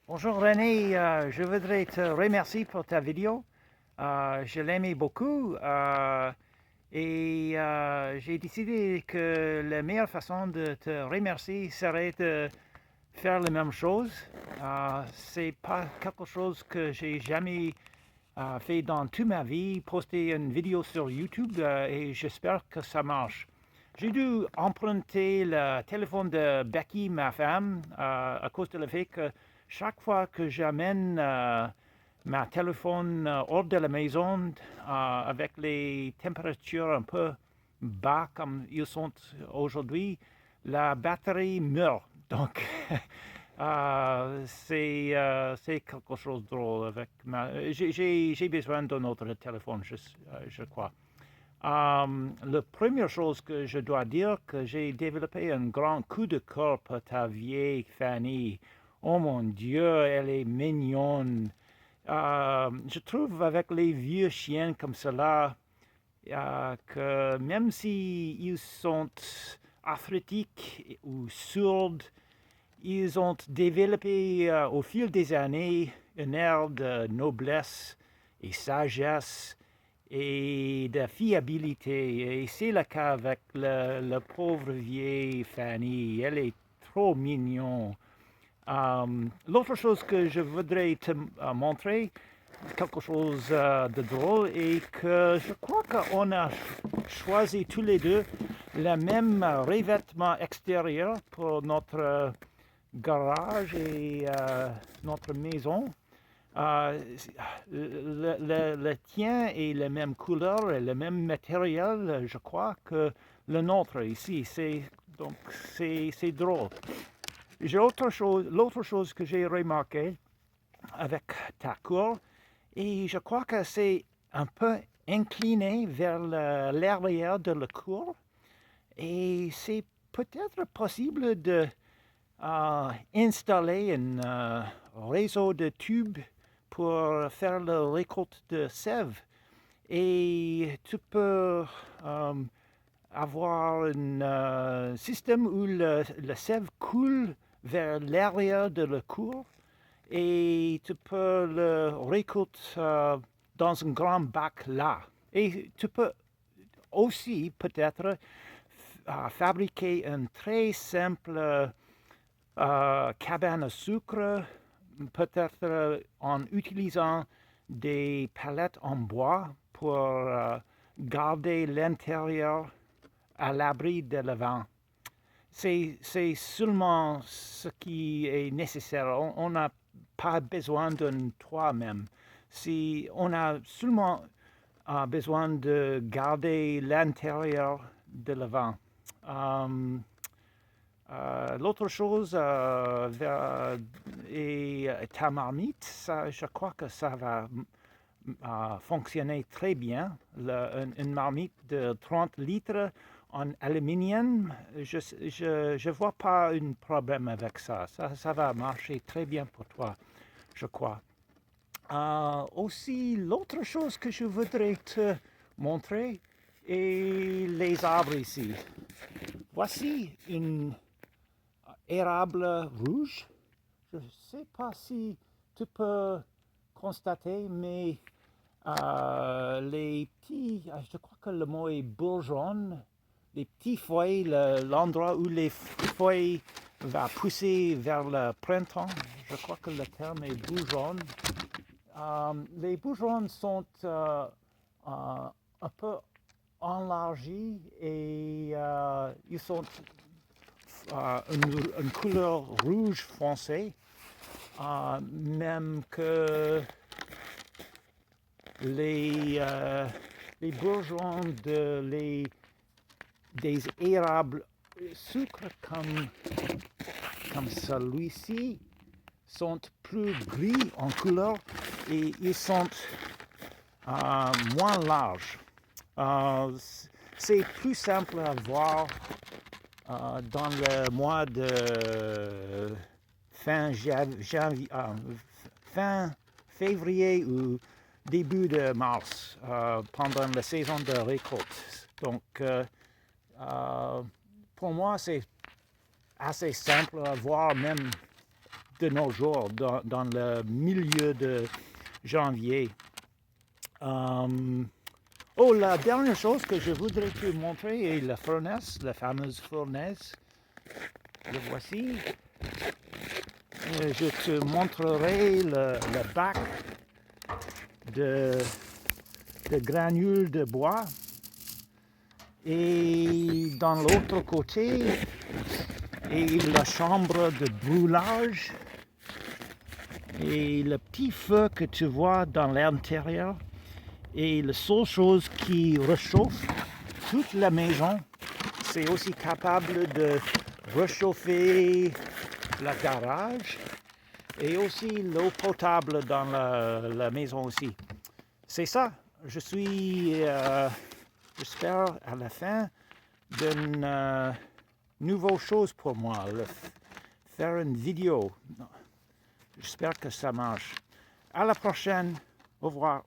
Bonjour René, je voudrais te remercier pour ta vidéo. Je l'aimais beaucoup et j'ai décidé que la meilleure façon de te remercier serait de faire la même chose. C'est pas quelque chose que j'ai jamais fait dans toute ma vie, poster une vidéo sur YouTube et j'espère que ça marche. J'ai dû emprunter le téléphone de Becky, ma femme, à cause de le fait que chaque fois que j'amène ma téléphone hors de la maison, avec les températures un peu bas comme ils sont aujourd'hui, la batterie meurt. Donc, c'est quelque chose de drôle avec ma. J'ai besoin d'un autre téléphone, je crois. La première chose que je dois dire, que j'ai développé un grand coup de cœur pour ta vieille Fanny. Oh mon Dieu, elle est mignonne. Je trouve avec les vieux chiens comme cela, que même si ils sont athlétiques ou sourds, ils ont développé au fil des années un air de noblesse et sagesse et de fiabilité. Et c'est le cas avec la pauvre vieille Fanny. Elle est trop mignonne. L'autre chose que je voudrais te montrer, quelque chose de drôle, et que je crois qu'on a choisi tous les deux le même revêtement extérieur pour notre garage et notre maison. Euh, le tien est la même couleur et le même matériel, je crois, que le nôtre ici. Donc, c'est drôle. L'autre chose que j'ai remarqué avec ta cour, et je crois que c'est un peu incliné vers l'arrière de la cour, et c'est peut-être possible de installer un réseau de tubes pour faire la récolte de sève. Et tu peux avoir un système où la sève coule vers l'arrière de la cour et tu peux le récolter dans un grand bac là. Et tu peux aussi peut-être fabriquer un très simple cabane à sucre, peut-être en utilisant des palettes en bois pour garder l'intérieur à l'abri de le vent. C'est seulement ce qui est nécessaire. On n'a pas besoin d'un toit même. Si on a seulement besoin de garder l'intérieur de le vent. L'autre chose est ta marmite. Ça, je crois que ça va fonctionner très bien. Une marmite de 30 litres en aluminium, je vois pas un problème avec ça. Ça va marcher très bien pour toi, je crois. Aussi, l'autre chose que je voudrais te montrer est les arbres ici. Voici une érable rouge. Je ne sais pas si tu peux constater, mais les petits, je crois que le mot est bourgeon, les petits feuilles, l'endroit où les feuilles vont pousser vers le printemps, je crois que le terme est bourgeon. Les bourgeons sont un peu enlargis et ils sont une couleur rouge foncé, même que les, les bourgeons des érables sucre comme celui-ci sont plus gris en couleur et ils sont moins larges. C'est plus simple à voir dans le mois de fin février ou début de mars, pendant la saison de récolte. Donc, pour moi, c'est assez simple à voir même de nos jours, dans le milieu de janvier. La dernière chose que je voudrais te montrer est la fournaise, la fameuse fournaise. Le voici. Je te montrerai le bac de granules de bois. Et dans l'autre côté est la chambre de brûlage. Et le petit feu que tu vois dans l'intérieur est la seule chose qui réchauffe toute la maison. C'est aussi capable de réchauffer le garage et aussi l'eau potable dans la maison aussi. C'est ça. Je suis, j'espère, à la fin d'une nouvelle chose pour moi, faire une vidéo. J'espère que ça marche. À la prochaine. Au revoir.